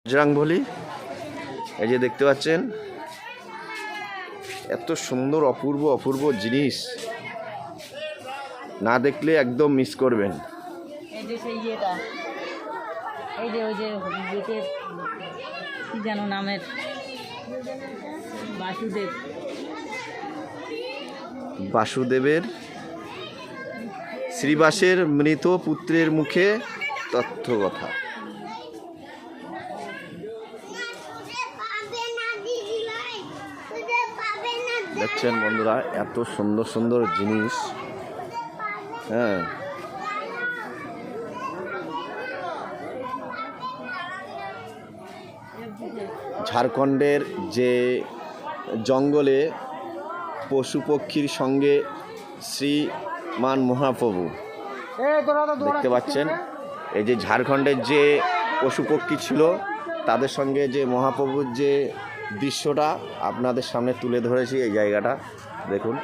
বজরাংবলী এই যে দেখতে পাচ্ছেন, এত সুন্দর অপূর্ব অপূর্ব জিনিস না দেখলে একদম মিস করবেন। এই যে সেই ইয়েটা, এই যে ওই যে ইয়েতে কি যেন নামের, বাসুদেবের শ্রীবাসের মৃত পুত্রের মুখে তথ্যকথা। দেখছেন বন্ধুরা, এত সুন্দর সুন্দর জিনিস। হ্যাঁ, ঝাড়খণ্ডের যে জঙ্গলে পশু পক্ষীর সঙ্গে শ্রীমান মহাপ্রভু দেখতে পাচ্ছেন। এই যে ঝাড়খণ্ডের যে পশু পক্ষী ছিল তাদের সঙ্গে যে মহাপ্রভুর যে দৃশ্যটা আপনাদের সামনে তুলে ধরেছি, এই জায়গাটা দেখুন।